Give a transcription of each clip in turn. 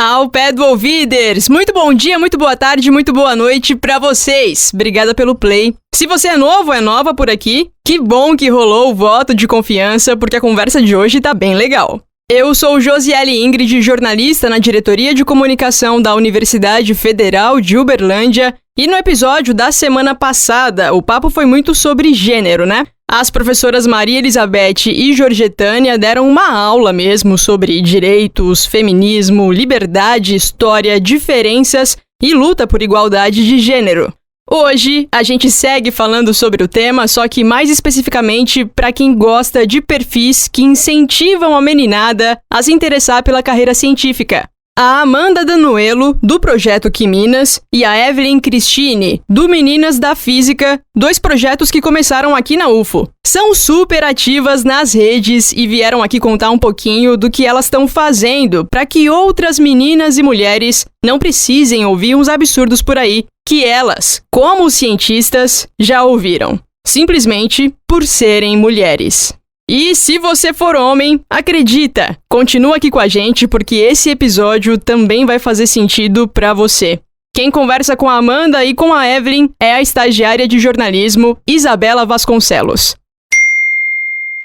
Ao pé do ouviders! Muito bom dia, muito boa tarde, muito boa noite pra vocês. Obrigada pelo play. Se você é novo, é nova por aqui, que bom que rolou o voto de confiança, porque a conversa de hoje tá bem legal. Eu sou Josiele Ingrid, jornalista na Diretoria de Comunicação da Universidade Federal de Uberlândia, e no episódio da semana passada, o papo foi muito sobre gênero, né? As professoras Maria Elizabeth e Georgetânia deram uma aula mesmo sobre direitos, feminismo, liberdade, história, diferenças e luta por igualdade de gênero. Hoje, a gente segue falando sobre o tema, só que mais especificamente para quem gosta de perfis que incentivam a meninada a se interessar pela carreira científica. A Amanda Danuelo, do Projeto Quiminas, e a Evelyn Cristine, do Meninas da Física, dois projetos que começaram aqui na UFO. São super ativas nas redes e vieram aqui contar um pouquinho do que elas estão fazendo para que outras meninas e mulheres não precisem ouvir uns absurdos por aí que elas, como cientistas, já ouviram, simplesmente por serem mulheres. E se você for homem, acredita, continua aqui com a gente porque esse episódio também vai fazer sentido pra você. Quem conversa com a Amanda e com a Evelyn é a estagiária de jornalismo Isabela Vasconcelos.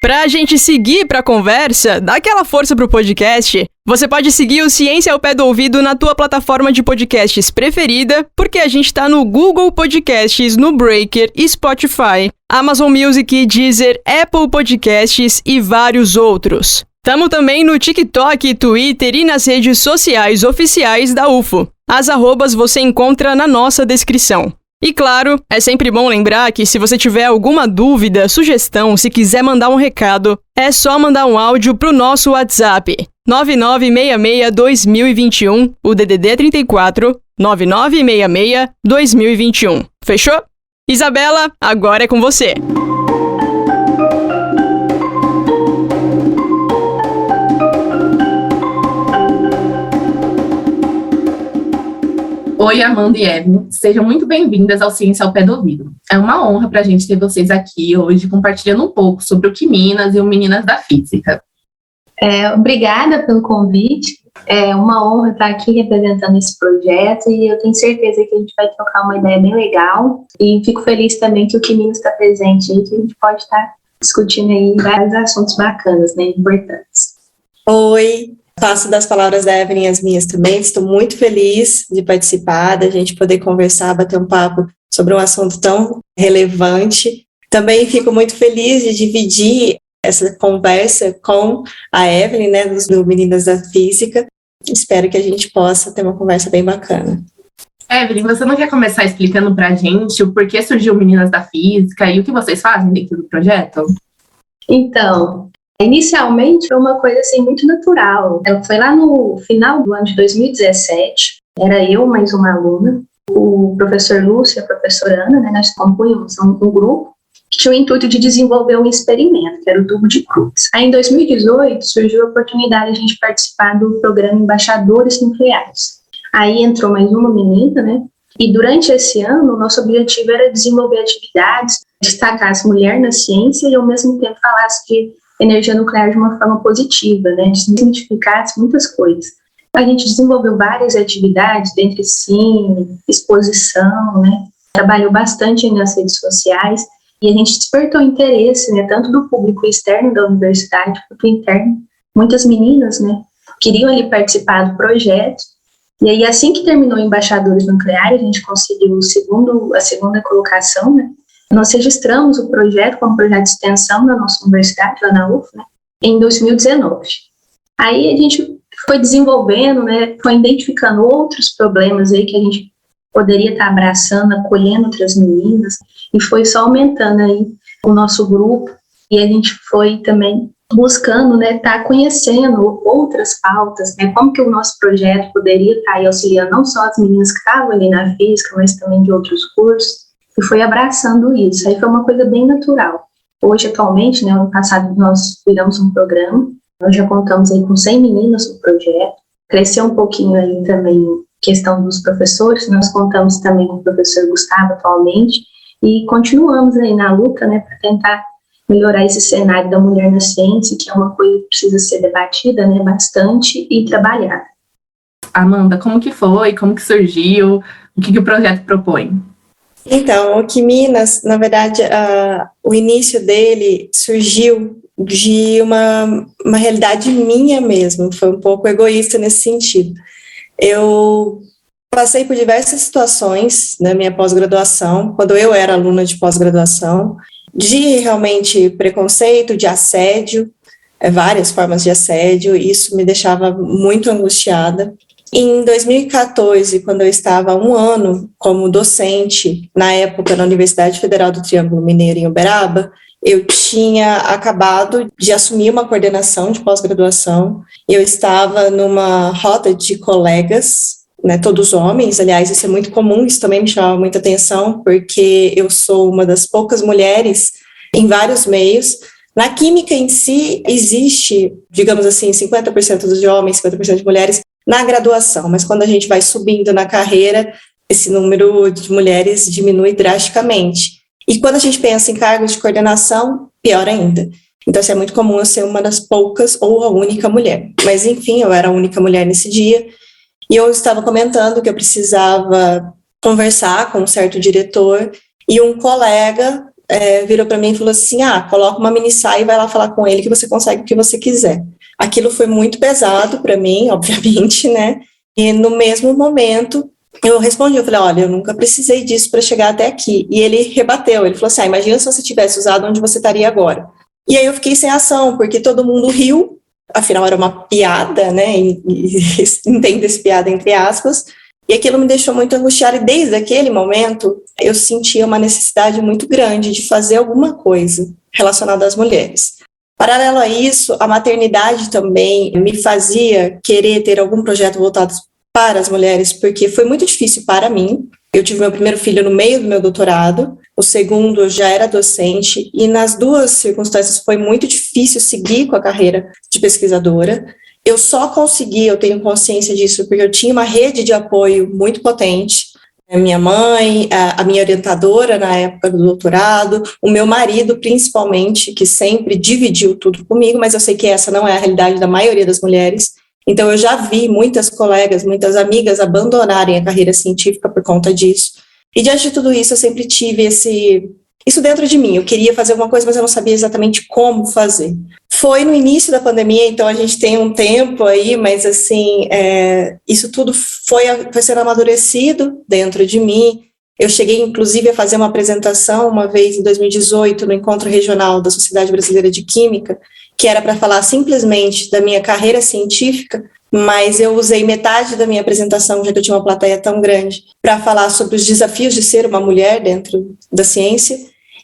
Pra gente seguir pra conversa, dá aquela força pro podcast, você pode seguir o Ciência ao Pé do Ouvido na tua plataforma de podcasts preferida, porque a gente tá no Google Podcasts, no Breaker, Spotify, Amazon Music, Deezer, Apple Podcasts e vários outros. Tamo também no TikTok, Twitter e nas redes sociais oficiais da UFO. As arrobas você encontra na nossa descrição. E claro, é sempre bom lembrar que se você tiver alguma dúvida, sugestão, se quiser mandar um recado, é só mandar um áudio pro nosso WhatsApp, 9966-2021, o DDD é 34, 9966-2021. Fechou? Isabela, agora é com você. Oi, Amanda e Evelyn, sejam muito bem-vindas ao Ciência ao Pé do Ouvido. É uma honra para a gente ter vocês aqui hoje compartilhando um pouco sobre o Quiminas e o Meninas da Física. Obrigada pelo convite, é uma honra estar aqui representando esse projeto e eu tenho certeza que a gente vai trocar uma ideia bem legal e fico feliz também que o Quiminas está presente e que a gente pode estar discutindo aí vários assuntos bacanas, né, importantes. Oi! Faço das palavras da Evelyn as minhas também, estou muito feliz de participar, da gente poder conversar, bater um papo sobre um assunto tão relevante. Também fico muito feliz de dividir essa conversa com a Evelyn, né, do Meninas da Física. Espero que a gente possa ter uma conversa bem bacana. Evelyn, você não quer começar explicando para a gente o porquê surgiu Meninas da Física e o que vocês fazem dentro do projeto? Então, inicialmente foi uma coisa assim muito natural. Ela foi lá no final do ano de 2017, era eu mais uma aluna, o professor Lúcio e a professora Ana, né, nós compunhamos um grupo que tinha o intuito de desenvolver um experimento, que era o tubo de Crookes. Aí em 2018 surgiu a oportunidade de a gente participar do programa Embaixadores Nucleares. Aí entrou mais uma menina, né, e durante esse ano o nosso objetivo era desenvolver atividades, destacar as mulheres na ciência e ao mesmo tempo falasse de energia nuclear de uma forma positiva, né, de simplificasse muitas coisas. A gente desenvolveu várias atividades, dentre sim, exposição, né, trabalhou bastante nas redes sociais e a gente despertou interesse, né, tanto do público externo da universidade quanto interno. Muitas meninas, né, queriam ali participar do projeto e aí assim que terminou Embaixadores Nucleares, a gente conseguiu a segunda colocação, né. Nós registramos o projeto como projeto de extensão da nossa universidade, lá na UF, né, em 2019. Aí a gente foi desenvolvendo, né, foi identificando outros problemas aí que a gente poderia estar abraçando, acolhendo outras meninas, e foi só aumentando aí o nosso grupo, e a gente foi também buscando, né, estar conhecendo outras pautas, né, como que o nosso projeto poderia estar aí auxiliando não só as meninas que estavam ali na física, mas também de outros cursos, e foi abraçando isso. Aí foi uma coisa bem natural. Hoje, atualmente, né, ano passado nós viramos um programa, nós já contamos aí com 100 meninas no projeto, cresceu um pouquinho aí também questão dos professores, nós contamos também com o professor Gustavo atualmente, e continuamos aí na luta, né, para tentar melhorar esse cenário da mulher na ciência, que é uma coisa que precisa ser debatida, né, bastante e trabalhada. Amanda, como que foi? Como que surgiu? O que o projeto propõe? Então, o Quiminas, na verdade, o início dele surgiu de uma realidade minha mesmo, foi um pouco egoísta nesse sentido. Eu passei por diversas situações na minha pós-graduação, quando eu era aluna de pós-graduação, de realmente preconceito, de assédio, várias formas de assédio, e isso me deixava muito angustiada. Em 2014, quando eu estava há 1 ano como docente, na época na Universidade Federal do Triângulo Mineiro, em Uberaba, eu tinha acabado de assumir uma coordenação de pós-graduação. Eu estava numa roda de colegas, né, todos homens, aliás, isso é muito comum, isso também me chama muita atenção, porque eu sou uma das poucas mulheres em vários meios. Na química em si, existe, digamos assim, 50% dos homens, 50% de mulheres, na graduação, mas quando a gente vai subindo na carreira, esse número de mulheres diminui drasticamente. E quando a gente pensa em cargos de coordenação, pior ainda. Então, é muito comum eu ser uma das poucas ou a única mulher. Mas, enfim, eu era a única mulher nesse dia, e eu estava comentando que eu precisava conversar com um certo diretor, e um colega virou para mim e falou assim, coloca uma mini saia e vai lá falar com ele que você consegue o que você quiser. Aquilo foi muito pesado para mim, obviamente, né? E no mesmo momento, eu respondi, eu falei, olha, eu nunca precisei disso para chegar até aqui. E ele rebateu, ele falou assim, imagina se você tivesse usado onde você estaria agora. E aí eu fiquei sem ação, porque todo mundo riu, afinal era uma piada, né? E entenda-se piada entre aspas. E aquilo me deixou muito angustiada, e desde aquele momento eu sentia uma necessidade muito grande de fazer alguma coisa relacionada às mulheres. Paralelo a isso, a maternidade também me fazia querer ter algum projeto voltado para as mulheres, porque foi muito difícil para mim. Eu tive meu primeiro filho no meio do meu doutorado, o segundo eu já era docente, e nas duas circunstâncias foi muito difícil seguir com a carreira de pesquisadora. Eu só consegui, eu tenho consciência disso, porque eu tinha uma rede de apoio muito potente. A minha mãe, a minha orientadora na época do doutorado, o meu marido principalmente, que sempre dividiu tudo comigo, mas eu sei que essa não é a realidade da maioria das mulheres. Então eu já vi muitas colegas, muitas amigas abandonarem a carreira científica por conta disso. E diante de tudo isso eu sempre tive isso dentro de mim. Eu queria fazer alguma coisa, mas eu não sabia exatamente como fazer. Foi no início da pandemia, então a gente tem um tempo aí, mas assim, isso tudo foi sendo amadurecido dentro de mim. Eu cheguei, inclusive, a fazer uma apresentação uma vez em 2018, no encontro regional da Sociedade Brasileira de Química, que era para falar simplesmente da minha carreira científica, mas eu usei metade da minha apresentação, já que eu tinha uma plateia tão grande, para falar sobre os desafios de ser uma mulher dentro da ciência.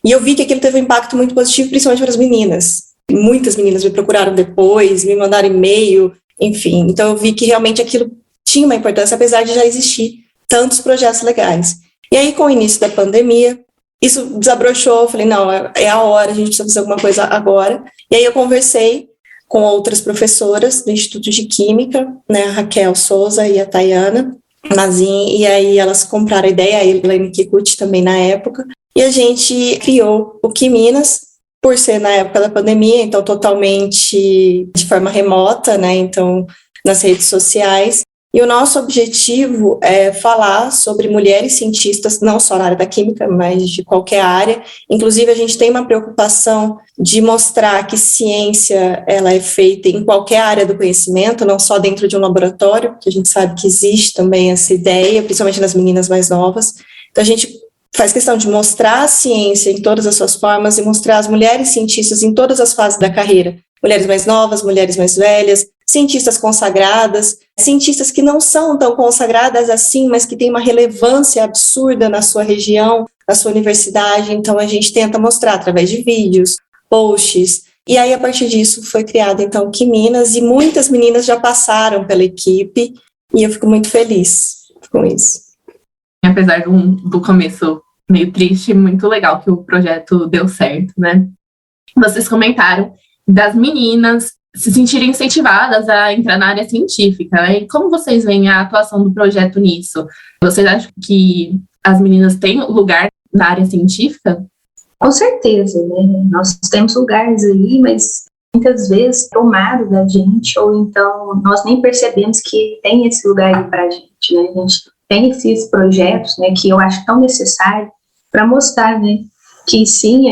E eu vi que aquilo teve um impacto muito positivo, principalmente para as meninas. Muitas meninas me procuraram depois, me mandaram e-mail, enfim. Então eu vi que realmente aquilo tinha uma importância, apesar de já existir tantos projetos legais. E aí, com o início da pandemia, isso desabrochou, eu falei, não, é a hora, a gente precisa fazer alguma coisa agora. E aí eu conversei com outras professoras do Instituto de Química, né, a Raquel Souza e a Tayana Mazin, e aí elas compraram a ideia, a Elaine Kikuchi também na época, e a gente criou o Quiminas, por ser na época da pandemia, então totalmente de forma remota, né, então nas redes sociais. E o nosso objetivo é falar sobre mulheres cientistas, não só na área da química, mas de qualquer área. Inclusive, a gente tem uma preocupação de mostrar que ciência ela é feita em qualquer área do conhecimento, não só dentro de um laboratório, que a gente sabe que existe também essa ideia, principalmente nas meninas mais novas. Então, a gente faz questão de mostrar a ciência em todas as suas formas e mostrar as mulheres cientistas em todas as fases da carreira. Mulheres mais novas, mulheres mais velhas, cientistas consagradas, cientistas que não são tão consagradas assim, mas que têm uma relevância absurda na sua região, na sua universidade. Então, a gente tenta mostrar através de vídeos, posts, e aí, a partir disso, foi criado, então, Quiminas, e muitas meninas já passaram pela equipe, e eu fico muito feliz com isso. Apesar do começo meio triste, muito legal que o projeto deu certo, né? Vocês comentaram das meninas se sentirem incentivadas a entrar na área científica, né? E como vocês veem a atuação do projeto nisso? Vocês acham que as meninas têm lugar na área científica? Com certeza, né? Nós temos lugares aí, mas muitas vezes tomado da gente, ou então nós nem percebemos que tem esse lugar aí para a gente, né? A gente tem esses projetos, né, que eu acho tão necessário para mostrar, né, que sim,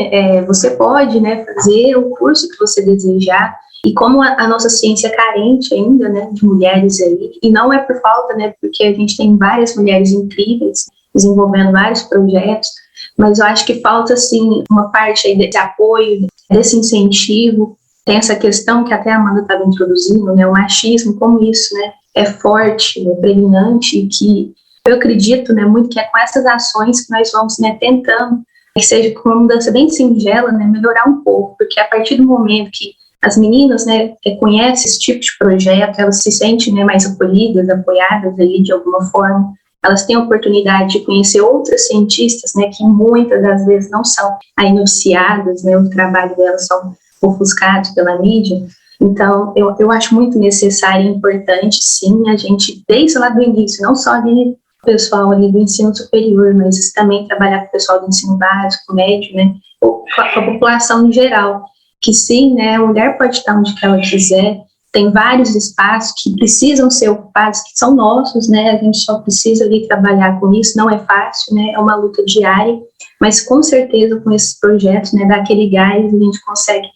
você pode, né, fazer o curso que você desejar, e como a nossa ciência é carente ainda, né, de mulheres aí, e não é por falta, né, porque a gente tem várias mulheres incríveis desenvolvendo vários projetos, mas eu acho que falta, assim, uma parte aí desse apoio, desse incentivo. Tem essa questão que até a Amanda estava introduzindo, né, o machismo, como isso, né, é forte, é pregnante, e que eu acredito, né, muito que é com essas ações que nós vamos, né, tentando, que seja com uma mudança bem singela, né, melhorar um pouco, porque a partir do momento que as meninas, né, conhecem esse tipo de projeto, elas se sentem, né, mais acolhidas, apoiadas ali de alguma forma, elas têm a oportunidade de conhecer outras cientistas, né, que muitas das vezes não são aí noticiadas, né, o trabalho delas são ofuscados pela mídia. Então, eu acho muito necessário e importante, sim, a gente, desde lá do início, não só ali o pessoal ali do ensino superior, mas também trabalhar com o pessoal do ensino básico, médio, né, ou com a população em geral, que sim, né, a mulher pode estar onde ela quiser, tem vários espaços que precisam ser ocupados, que são nossos, né, a gente só precisa ali trabalhar com isso, não é fácil, né, é uma luta diária, mas com certeza com esses projetos, né, dá aquele gás, a gente consegue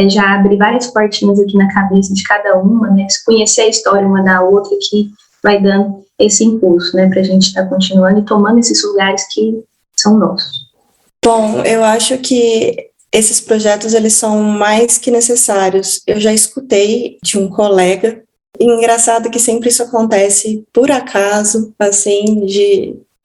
já abrir várias portinhas aqui na cabeça de cada uma, né, se conhecer a história uma da outra, que vai dando esse impulso, né, para a gente estar continuando e tomando esses lugares que são nossos. Bom, eu acho que esses projetos, eles são mais que necessários. Eu já escutei de um colega, e engraçado que sempre isso acontece por acaso, assim,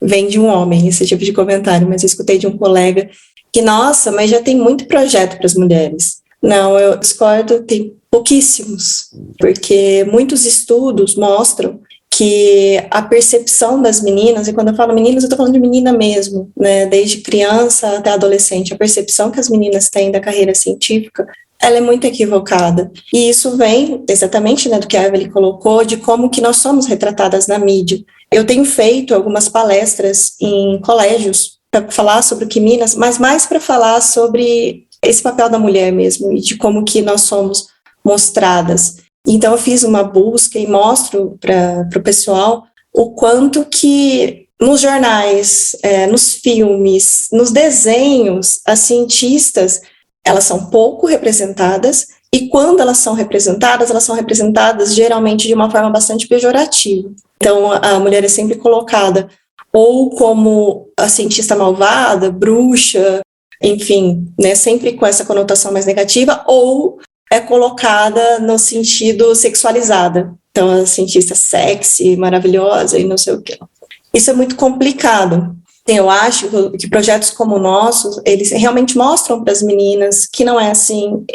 vem de um homem, esse tipo de comentário, mas eu escutei de um colega que, nossa, mas já tem muito projeto para as mulheres. Não, eu discordo, tem pouquíssimos, porque muitos estudos mostram que a percepção das meninas, e quando eu falo meninas, eu estou falando de menina mesmo, né, desde criança até adolescente, a percepção que as meninas têm da carreira científica, ela é muito equivocada. E isso vem exatamente, né, do que a Evelyn colocou, de como que nós somos retratadas na mídia. Eu tenho feito algumas palestras em colégios para falar sobre o que Minas, mas mais para falar sobre esse papel da mulher mesmo, e de como que nós somos mostradas. Então, eu fiz uma busca e mostro para o pessoal o quanto que nos jornais, nos filmes, nos desenhos, as cientistas, elas são pouco representadas, e quando elas são representadas geralmente de uma forma bastante pejorativa. Então, a mulher é sempre colocada ou como a cientista malvada, bruxa, enfim, né, sempre com essa conotação mais negativa, ou é colocada no sentido sexualizada. Então, a cientista sexy, maravilhosa e não sei o que. Isso é muito complicado. Eu acho que projetos como o nosso, eles realmente mostram para as meninas que não é assim.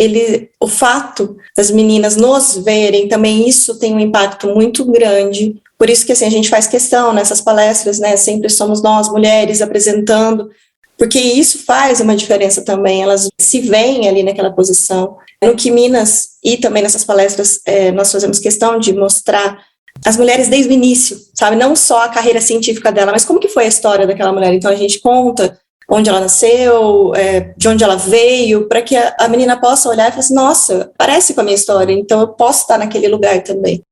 O fato das meninas nos verem, também isso tem um impacto muito grande. Por isso que assim, a gente faz questão nessas palestras, né? Sempre somos nós, mulheres, apresentando, porque isso faz uma diferença também. Elas se veem ali naquela posição. No que Minas, e também nessas palestras, nós fazemos questão de mostrar as mulheres desde o início, sabe? Não só a carreira científica dela, mas como que foi a história daquela mulher. Então, a gente conta onde ela nasceu, de onde ela veio, para que a menina possa olhar e falar assim, nossa, parece com a minha história, então eu posso estar naquele lugar também.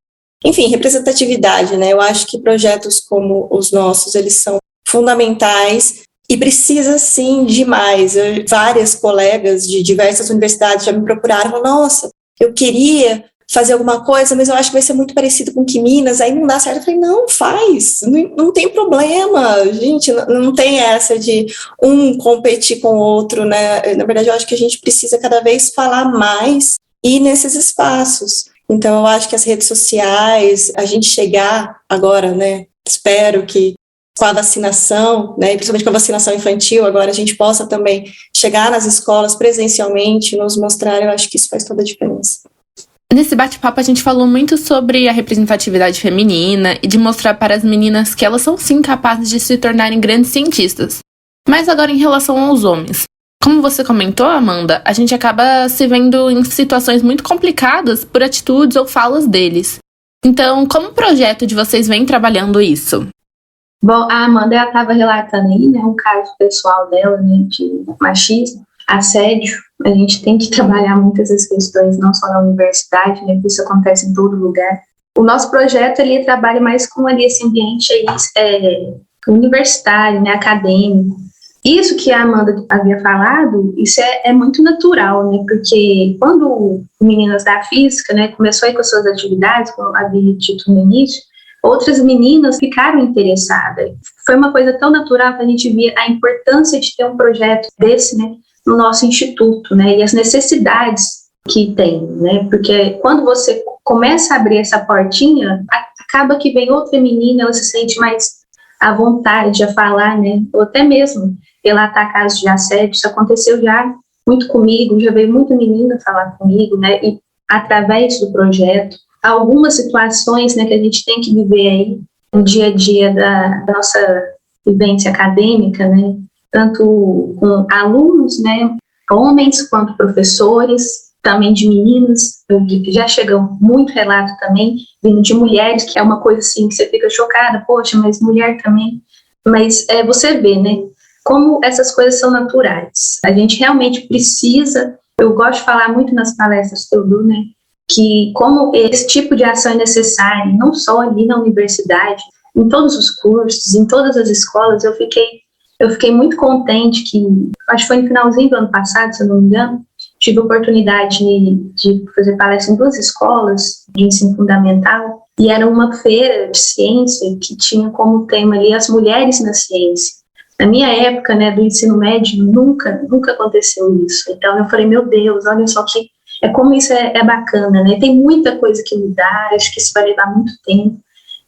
Enfim, representatividade, né? Eu acho que projetos como os nossos, eles são fundamentais. E precisa, sim, demais. Várias colegas de diversas universidades já me procuraram e falaram, nossa, eu queria fazer alguma coisa, mas eu acho que vai ser muito parecido com que Minas, aí não dá certo. Eu falei, não, faz, não tem problema, gente, não tem essa de um competir com o outro, né? Na verdade, eu acho que a gente precisa cada vez falar mais e ir nesses espaços. Então, eu acho que as redes sociais, a gente chegar agora, né, espero que com a vacinação, né, principalmente com a vacinação infantil, agora a gente possa também chegar nas escolas presencialmente, nos mostrar, eu acho que isso faz toda a diferença. Nesse bate-papo a gente falou muito sobre a representatividade feminina e de mostrar para as meninas que elas são sim capazes de se tornarem grandes cientistas. Mas agora em relação aos homens. Como você comentou, Amanda, a gente acaba se vendo em situações muito complicadas por atitudes ou falas deles. Então, como o projeto de vocês vem trabalhando isso? Bom, a Amanda estava relatando aí, né, um caso pessoal dela, né, de machismo, assédio, A gente tem que trabalhar muitas essas questões, não só na universidade, né? Isso acontece em todo lugar. O nosso projeto, ele trabalha mais com ali, esse ambiente aí, universitário, né? Acadêmico. Isso que a Amanda havia falado, isso é muito natural, né? Porque quando meninas da física, né, começou aí com as suas atividades, como havia dito no início, outras meninas ficaram interessadas. Foi uma coisa tão natural que a gente via a importância de ter um projeto desse, né, no nosso instituto, né, e as necessidades que tem, né, porque quando você começa a abrir essa portinha, acaba que vem outra menina, ela se sente mais à vontade a falar, né, ou até mesmo relatar casos de assédio. Isso aconteceu já muito comigo, já veio muita menina falar comigo, né, e através do projeto, algumas situações, né, que a gente tem que viver aí no dia a dia da nossa vivência acadêmica, né, tanto com alunos, né, homens quanto professores, também de meninas. Já chegam muito relato também vindo de mulheres, que é uma coisa assim que você fica chocada, poxa, mas mulher também. Mas você vê, né, como essas coisas são naturais. A gente realmente precisa, eu gosto de falar muito nas palestras que eu dou, né, que como esse tipo de ação é necessária, não só ali na universidade, em todos os cursos, em todas as escolas. Eu fiquei muito contente que, acho que foi no finalzinho do ano passado, se eu não me engano, tive a oportunidade de fazer palestra em 2 escolas de ensino fundamental, e era uma feira de ciência que tinha como tema ali as mulheres na ciência. Na minha época, né, do ensino médio, nunca aconteceu isso. Então eu falei, meu Deus, olha só que como isso é bacana, né? Tem muita coisa que mudar, acho que isso vai levar muito tempo,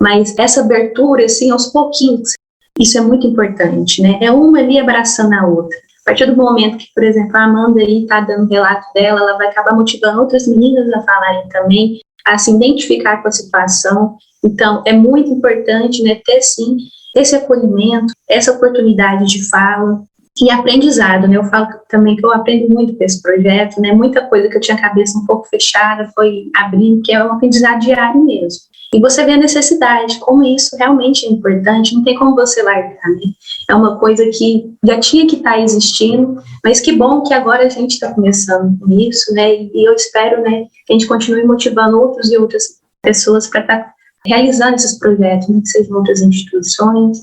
mas essa abertura, assim, aos pouquinhos, isso é muito importante, né? É uma ali abraçando a outra. A partir do momento que, por exemplo, a Amanda aí está dando relato dela, ela vai acabar motivando outras meninas a falarem também, a se identificar com a situação. Então, é muito importante, né, ter, sim, esse acolhimento, essa oportunidade de fala e aprendizado, né? Eu falo também que eu aprendo muito com esse projeto, né? Muita coisa que eu tinha a cabeça um pouco fechada foi abrindo, que é um aprendizado diário mesmo. E você vê a necessidade, como isso realmente é importante, não tem como você largar, né? É uma coisa que já tinha que estar existindo, mas que bom que agora a gente está começando com isso, né? E eu espero, né, que a gente continue motivando outros e outras pessoas para estar realizando esses projetos, né, que sejam outras instituições,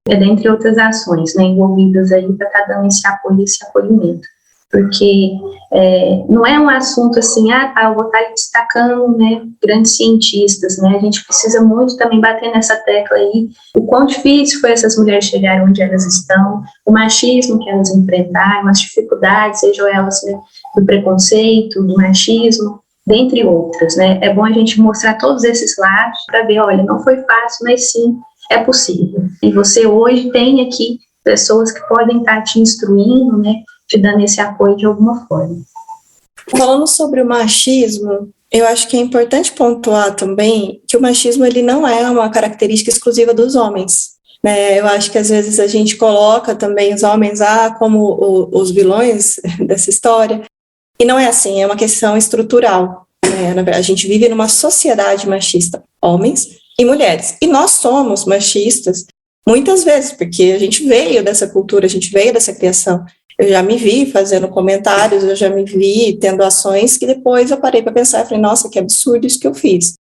dentre outras ações, né, envolvidas aí para estar dando esse apoio, esse acolhimento. Porque não é um assunto assim, eu vou estar destacando, né, grandes cientistas, né, a gente precisa muito também bater nessa tecla aí, o quão difícil foi essas mulheres chegarem onde elas estão, o machismo que elas enfrentaram, as dificuldades, sejam elas, né, do preconceito, do machismo, dentre outras, né. É bom a gente mostrar todos esses lados para ver, olha, não foi fácil, mas sim, é possível. E você hoje tem aqui pessoas que podem estar te instruindo, né, te dando esse apoio de alguma forma. Falando sobre o machismo, eu acho que é importante pontuar também que o machismo ele não é uma característica exclusiva dos homens, né? Eu acho que às vezes a gente coloca também os homens como os vilões dessa história, e não é assim, é uma questão estrutural, né? A gente vive numa sociedade machista, homens e mulheres, e nós somos machistas muitas vezes, porque a gente veio dessa cultura, a gente veio dessa criação. Eu já me vi fazendo comentários, eu já me vi tendo ações que depois eu parei para pensar e falei, nossa, que absurdo isso que eu fiz.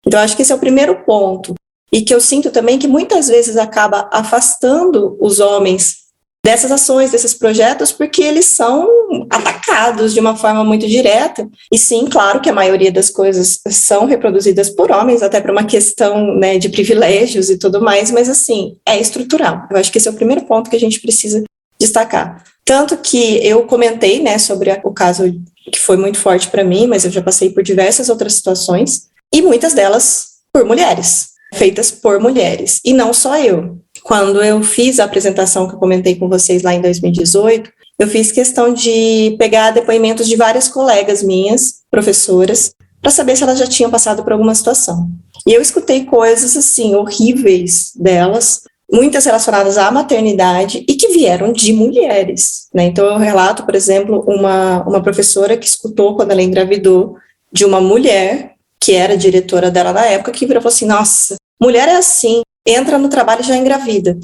Então, acho que esse é o primeiro ponto. E que eu sinto também que muitas vezes acaba afastando os homens dessas ações, desses projetos, porque eles são atacados de uma forma muito direta. E sim, claro que a maioria das coisas são reproduzidas por homens, até por uma questão, né, de privilégios e tudo mais, mas assim, é estrutural. Eu acho que esse é o primeiro ponto que a gente precisa destacar. Tanto que eu comentei, né, sobre o caso que foi muito forte para mim, mas eu já passei por diversas outras situações, e muitas delas por mulheres, feitas por mulheres, e não só eu. Quando eu fiz a apresentação que eu comentei com vocês lá em 2018, eu fiz questão de pegar depoimentos de várias colegas minhas, professoras, para saber se elas já tinham passado por alguma situação. E eu escutei coisas, assim, horríveis delas, muitas relacionadas à maternidade e que vieram de mulheres, né? Então, eu relato, por exemplo, uma professora que escutou quando ela engravidou de uma mulher, que era diretora dela na época, que virou e falou assim, nossa, mulher é assim, entra no trabalho e já engravida.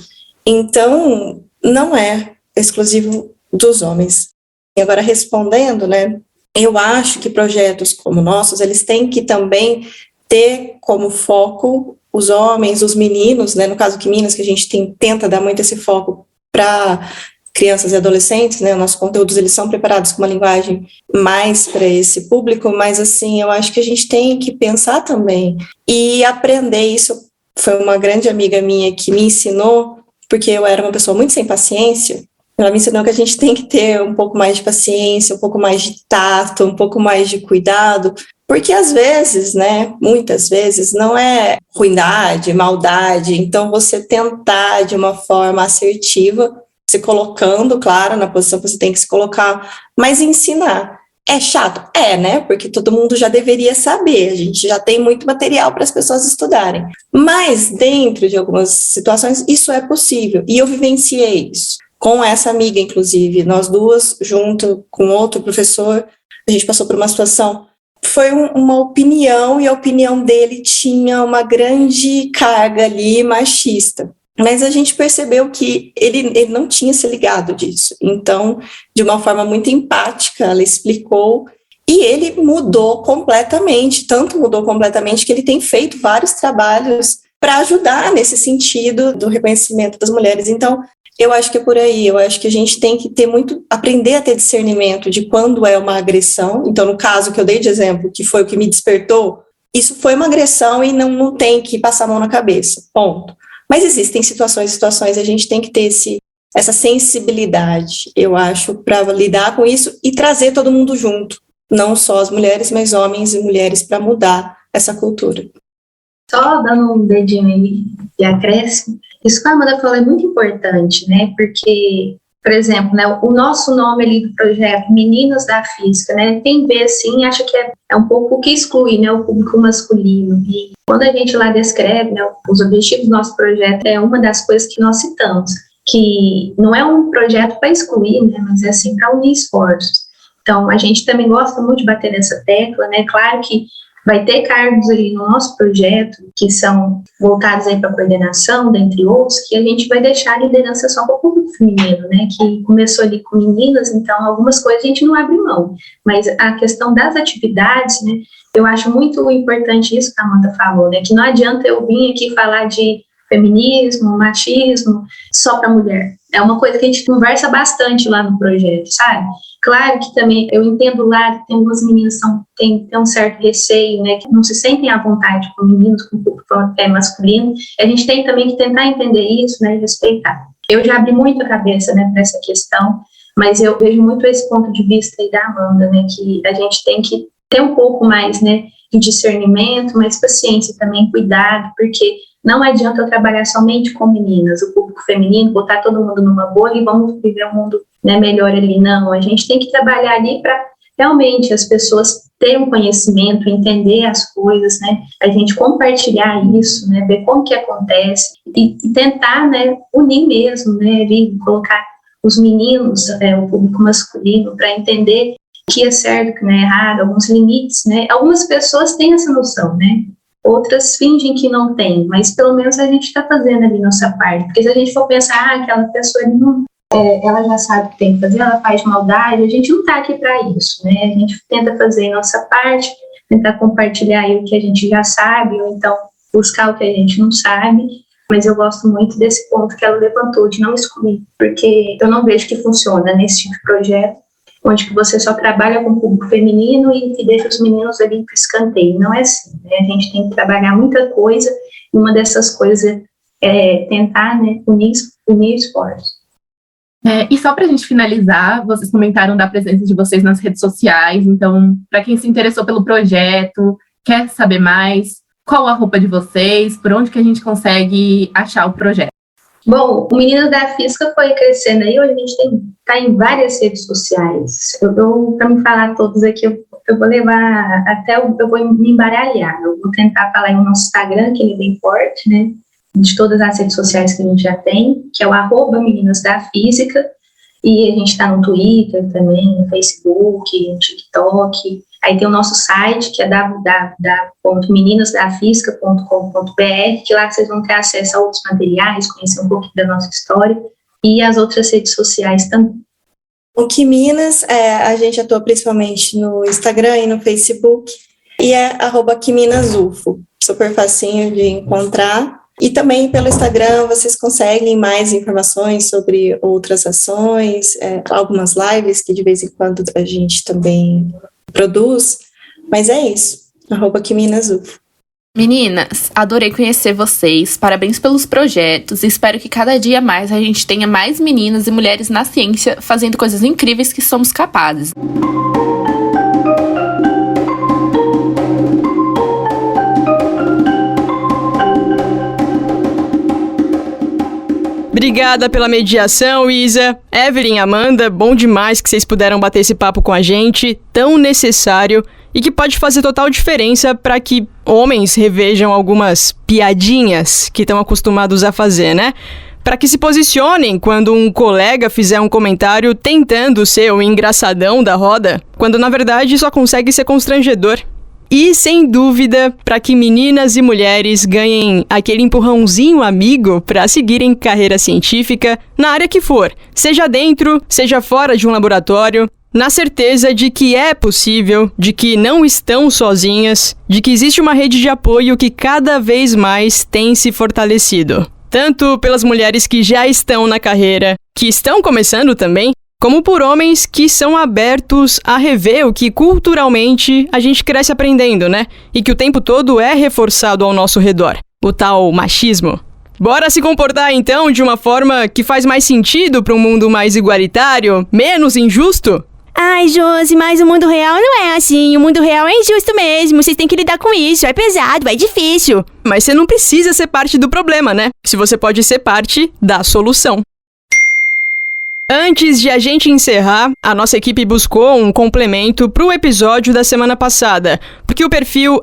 Então, não é exclusivo dos homens. Agora, respondendo, né, eu acho que projetos como nossos, eles têm que também ter como foco os homens, os meninos, né, no caso que Minas, que a gente tenta dar muito esse foco para crianças e adolescentes, né, nossos conteúdos, eles são preparados com uma linguagem mais para esse público, mas, assim, eu acho que a gente tem que pensar também e aprender isso. Foi uma grande amiga minha que me ensinou, porque eu era uma pessoa muito sem paciência. Ela me ensinou que a gente tem que ter um pouco mais de paciência, um pouco mais de tato, um pouco mais de cuidado, porque às vezes, né, muitas vezes, não é ruindade, maldade, então você tentar de uma forma assertiva, se colocando, claro, na posição que você tem que se colocar, mas ensinar. É chato? É, né, porque todo mundo já deveria saber, a gente já tem muito material para as pessoas estudarem, mas dentro de algumas situações isso é possível, e eu vivenciei isso. Com essa amiga, inclusive, nós duas, junto com outro professor, a gente passou por uma situação, foi uma opinião, e a opinião dele tinha uma grande carga ali machista, mas a gente percebeu que ele não tinha se ligado disso, então, de uma forma muito empática, ela explicou, e ele mudou completamente, tanto mudou completamente que ele tem feito vários trabalhos para ajudar nesse sentido do reconhecimento das mulheres, então, eu acho que é por aí, eu acho que a gente tem que aprender a ter discernimento de quando é uma agressão. Então, no caso que eu dei de exemplo, que foi o que me despertou, isso foi uma agressão e não tem que passar a mão na cabeça, ponto. Mas existem situações, a gente tem que ter essa sensibilidade, eu acho, para lidar com isso e trazer todo mundo junto, não só as mulheres, mas homens e mulheres, para mudar essa cultura. Só dando um dedinho aí de acréscimo, isso que a Amanda falou é muito importante, né? Porque, por exemplo, né, o nosso nome ali do projeto, Meninas da Física, né? Quem vê assim acha que é um pouco o que exclui, né, o público masculino. E quando a gente lá descreve, né, os objetivos do nosso projeto, é uma das coisas que nós citamos, que não é um projeto para excluir, né, mas é assim para unir esforços. Então, a gente também gosta muito de bater nessa tecla, né? Claro que vai ter cargos ali no nosso projeto que são voltados aí para coordenação, dentre outros, que a gente vai deixar a liderança só para o público feminino, né? Que começou ali com meninas, então algumas coisas a gente não abre mão. Mas a questão das atividades, né? Eu acho muito importante isso que a Amanda falou, né? Que não adianta eu vir aqui falar de feminismo, machismo, só para mulher. É uma coisa que a gente conversa bastante lá no projeto, sabe? Claro que também eu entendo lá que tem algumas meninas que têm um certo receio, né, que não se sentem à vontade com meninos, com o público masculino. A gente tem também que tentar entender isso, né, e respeitar. Eu já abri muito a cabeça, né, para essa questão, mas eu vejo muito esse ponto de vista aí da Amanda, né, que a gente tem que ter um pouco mais, né, de discernimento, mais paciência também, cuidado, porque não adianta eu trabalhar somente com meninas, o público feminino, botar todo mundo numa bolha e vamos viver um mundo, né, melhor ali. Não, a gente tem que trabalhar ali para realmente as pessoas terem um conhecimento, entender as coisas, né, a gente compartilhar isso, né, ver como que acontece e tentar, né, unir mesmo, né, ali, colocar os meninos, o público masculino, para entender o que é certo, o que não é errado, alguns limites, né. Algumas pessoas têm essa noção, né, outras fingem que não tem, mas pelo menos a gente está fazendo ali nossa parte, porque se a gente for pensar, aquela pessoa ali não, ela já sabe o que tem que fazer, ela faz maldade, a gente não está aqui para isso, né, a gente tenta fazer a nossa parte, tentar compartilhar aí o que a gente já sabe, ou então buscar o que a gente não sabe, mas eu gosto muito desse ponto que ela levantou, de não excluir, porque eu não vejo que funciona nesse tipo de projeto, onde que você só trabalha com o público feminino e deixa os meninos ali para escanteio. Não é assim, né? A gente tem que trabalhar muita coisa, e uma dessas coisas é tentar, né, unir esforços. E só para a gente finalizar, vocês comentaram da presença de vocês nas redes sociais, então, para quem se interessou pelo projeto, quer saber mais, qual a roupa de vocês, por onde que a gente consegue achar o projeto? Bom, o Meninas da Física foi crescendo aí, hoje a gente está em várias redes sociais. Para me falar todos aqui, eu vou levar até, eu vou me embaralhar. Eu vou tentar falar em nosso Instagram, que ele é bem forte, né? De todas as redes sociais que a gente já tem, que é o @Meninas da Física, e a gente está no Twitter também, no Facebook, no TikTok. Aí tem o nosso site, que é www.meninasdafisica.com.br, que lá vocês vão ter acesso a outros materiais, conhecer um pouquinho da nossa história, e as outras redes sociais também. O Quiminas, a gente atua principalmente no Instagram e no Facebook, e é @QuiminasUFO, super facinho de encontrar. E também pelo Instagram vocês conseguem mais informações sobre outras ações, algumas lives que de vez em quando a gente também produz, mas é isso, @QuiminasUFO. Meninas, adorei conhecer vocês, parabéns pelos projetos e espero que cada dia mais a gente tenha mais meninas e mulheres na ciência fazendo coisas incríveis que somos capazes. Obrigada pela mediação, Isa. Evelyn, Amanda, bom demais que vocês puderam bater esse papo com a gente, tão necessário e que pode fazer total diferença para que homens revejam algumas piadinhas que estão acostumados a fazer, né? Para que se posicionem quando um colega fizer um comentário tentando ser o engraçadão da roda, quando na verdade só consegue ser constrangedor. E, sem dúvida, para que meninas e mulheres ganhem aquele empurrãozinho amigo para seguirem carreira científica na área que for, seja dentro, seja fora de um laboratório, na certeza de que é possível, de que não estão sozinhas, de que existe uma rede de apoio que cada vez mais tem se fortalecido. Tanto pelas mulheres que já estão na carreira, que estão começando também, como por homens que são abertos a rever o que culturalmente a gente cresce aprendendo, né? E que o tempo todo é reforçado ao nosso redor, o tal machismo. Bora se comportar então de uma forma que faz mais sentido para um mundo mais igualitário, menos injusto? Ai, Josi, mas o mundo real não é assim. O mundo real é injusto mesmo. Vocês têm que lidar com isso. É pesado, é difícil. Mas você não precisa ser parte do problema, né? Se você pode ser parte da solução. Antes de a gente encerrar, a nossa equipe buscou um complemento para o episódio da semana passada, porque o perfil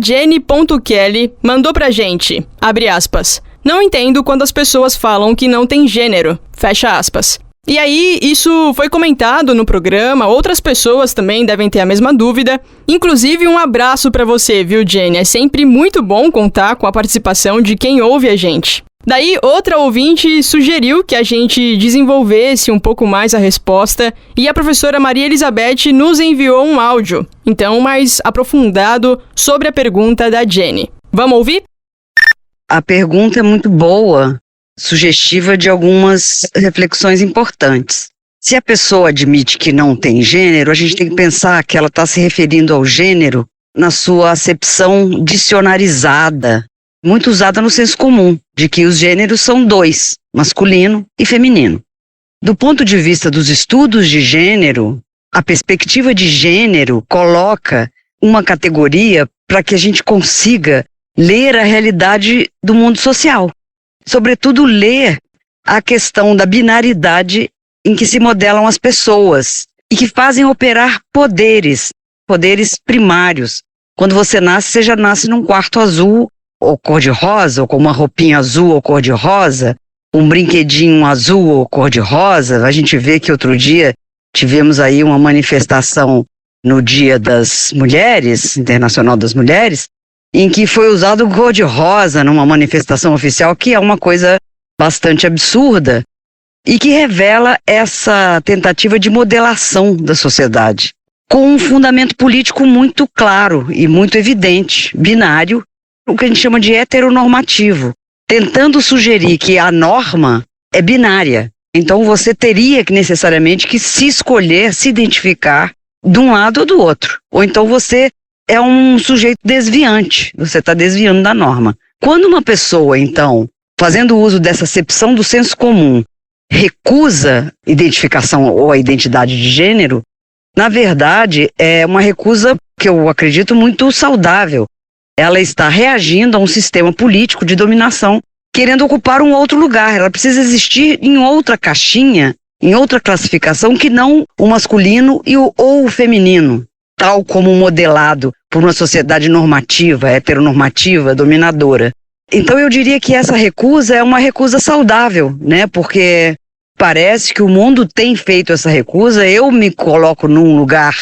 @jenny.kelly mandou pra gente, abre aspas, não entendo quando as pessoas falam que não tem gênero, fecha aspas. E aí, isso foi comentado no programa, outras pessoas também devem ter a mesma dúvida. Inclusive, um abraço pra você, viu, Jenny? É sempre muito bom contar com a participação de quem ouve a gente. Daí, outra ouvinte sugeriu que a gente desenvolvesse um pouco mais a resposta e a professora Maria Elizabeth nos enviou um áudio, então mais aprofundado sobre a pergunta da Jenny. Vamos ouvir? A pergunta é muito boa, sugestiva de algumas reflexões importantes. Se a pessoa admite que não tem gênero, a gente tem que pensar que ela está se referindo ao gênero na sua acepção dicionarizada, muito usada no senso comum, de que os gêneros são dois, masculino e feminino. Do ponto de vista dos estudos de gênero, a perspectiva de gênero coloca uma categoria para que a gente consiga ler a realidade do mundo social. Sobretudo, ler a questão da binaridade em que se modelam as pessoas e que fazem operar poderes primários. Quando você nasce, você já nasce num quarto azul ou cor-de-rosa, ou com uma roupinha azul ou cor-de-rosa, um brinquedinho azul ou cor-de-rosa. A gente vê que outro dia tivemos aí uma manifestação no Dia das Mulheres, Internacional das Mulheres, em que foi usado o cor-de-rosa numa manifestação oficial, que é uma coisa bastante absurda e que revela essa tentativa de modelação da sociedade, com um fundamento político muito claro e muito evidente, binário, o que a gente chama de heteronormativo, tentando sugerir que a norma é binária. Então você teria que necessariamente que se escolher, se identificar de um lado ou do outro. Ou então você é um sujeito desviante, você está desviando da norma. Quando uma pessoa, então, fazendo uso dessa acepção do senso comum, recusa identificação ou a identidade de gênero, na verdade é uma recusa que eu acredito muito saudável. Ela está reagindo a um sistema político de dominação, querendo ocupar um outro lugar. Ela precisa existir em outra caixinha, em outra classificação que não o masculino ou o feminino, tal como modelado por uma sociedade normativa, heteronormativa, dominadora. Então eu diria que essa recusa é uma recusa saudável, né? Porque parece que o mundo tem feito essa recusa. Eu me coloco num lugar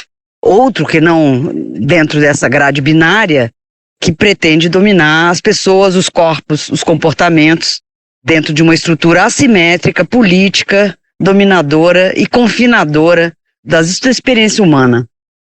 outro que não dentro dessa grade binária, que pretende dominar as pessoas, os corpos, os comportamentos, dentro de uma estrutura assimétrica, política, dominadora e confinadora da experiência humana.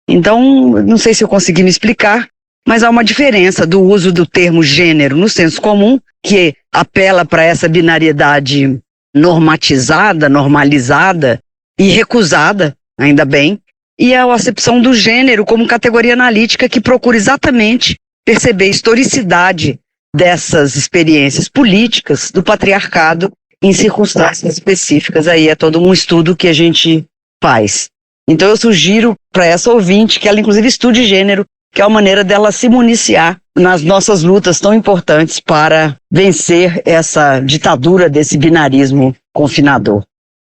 Então, não sei se eu consegui me explicar, mas há uma diferença do uso do termo gênero no senso comum, que apela para essa binariedade normatizada, normalizada e recusada, ainda bem, e a acepção do gênero como categoria analítica que procura exatamente perceber a historicidade dessas experiências políticas do patriarcado em circunstâncias específicas. Aí é todo um estudo que a gente faz. Então eu sugiro para essa ouvinte que ela inclusive estude gênero, que é uma maneira dela se municiar nas nossas lutas tão importantes para vencer essa ditadura desse binarismo confinador.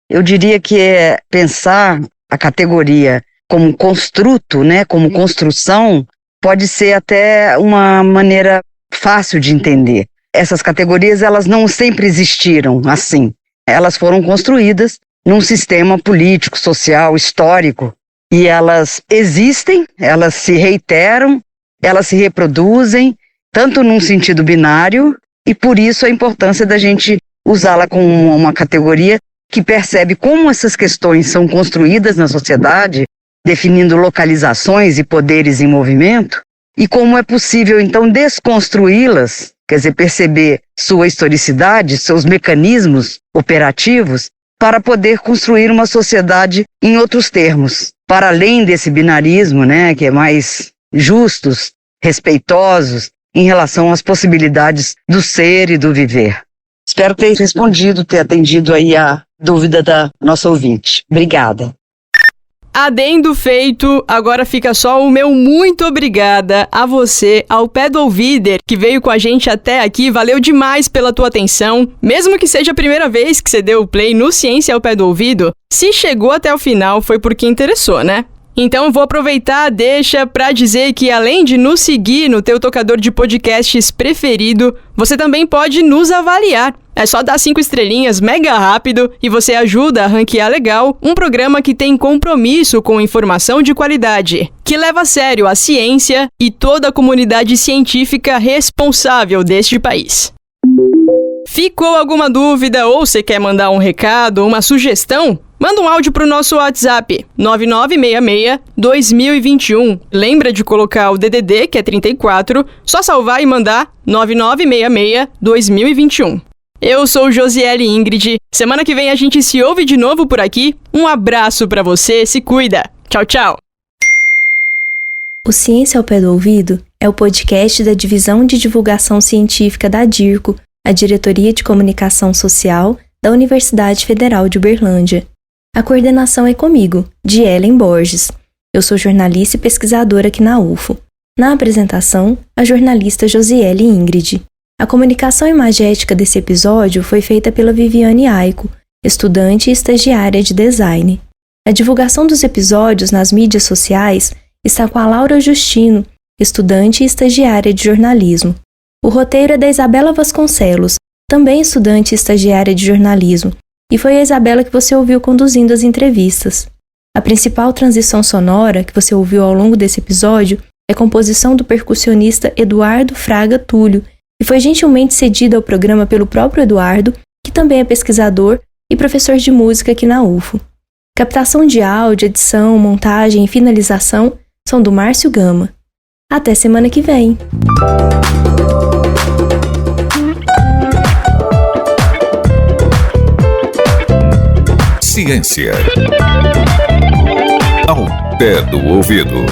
Eu diria que é pensar a categoria como construto, né, como construção, pode ser até uma maneira fácil de entender. Essas categorias, elas não sempre existiram assim. Elas foram construídas num sistema político, social, histórico, e elas existem, elas se reiteram, elas se reproduzem, tanto num sentido binário, e por isso a importância da gente usá-la como uma categoria que percebe como essas questões são construídas na sociedade, definindo localizações e poderes em movimento, e como é possível, então, desconstruí-las, quer dizer, perceber sua historicidade, seus mecanismos operativos, para poder construir uma sociedade em outros termos, para além desse binarismo, né, que é mais justos, respeitosos, em relação às possibilidades do ser e do viver. Espero ter respondido, ter atendido aí a dúvida da nossa ouvinte. Obrigada. Adendo feito, agora fica só o meu muito obrigada a você, ao pé do ouvider, que veio com a gente até aqui. Valeu demais pela tua atenção. Mesmo que seja a primeira vez que você deu o play no Ciência ao Pé do Ouvido, se chegou até o final foi porque interessou, né? Então eu vou aproveitar a deixa para dizer que além de nos seguir no teu tocador de podcasts preferido, você também pode nos avaliar. É só dar 5 estrelinhas mega rápido e você ajuda a ranquear legal um programa que tem compromisso com informação de qualidade, que leva a sério a ciência e toda a comunidade científica responsável deste país. Ficou alguma dúvida ou você quer mandar um recado, uma sugestão? Manda um áudio pro nosso WhatsApp, 9966-2021. Lembra de colocar o DDD, que é 34, só salvar e mandar 9966-2021. Eu sou Josiele Ingrid. Semana que vem a gente se ouve de novo por aqui. Um abraço pra você, se cuida. Tchau, tchau. O Ciência ao Pé do Ouvido é o podcast da Divisão de Divulgação Científica da DIRCO, a Diretoria de Comunicação Social da Universidade Federal de Uberlândia. A coordenação é comigo, de Ellen Borges. Eu sou jornalista e pesquisadora aqui na UFO. Na apresentação, a jornalista Josiele Ingrid. A comunicação imagética desse episódio foi feita pela Viviane Aico, estudante e estagiária de design. A divulgação dos episódios nas mídias sociais está com a Laura Justino, estudante e estagiária de jornalismo. O roteiro é da Isabela Vasconcelos, também estudante e estagiária de jornalismo, e foi a Isabela que você ouviu conduzindo as entrevistas. A principal transição sonora que você ouviu ao longo desse episódio é composição do percussionista Eduardo Fraga Túlio, e foi gentilmente cedida ao programa pelo próprio Eduardo, que também é pesquisador e professor de música aqui na UFO. Captação de áudio, edição, montagem e finalização são do Márcio Gama. Até semana que vem! Ciência ao pé do ouvido.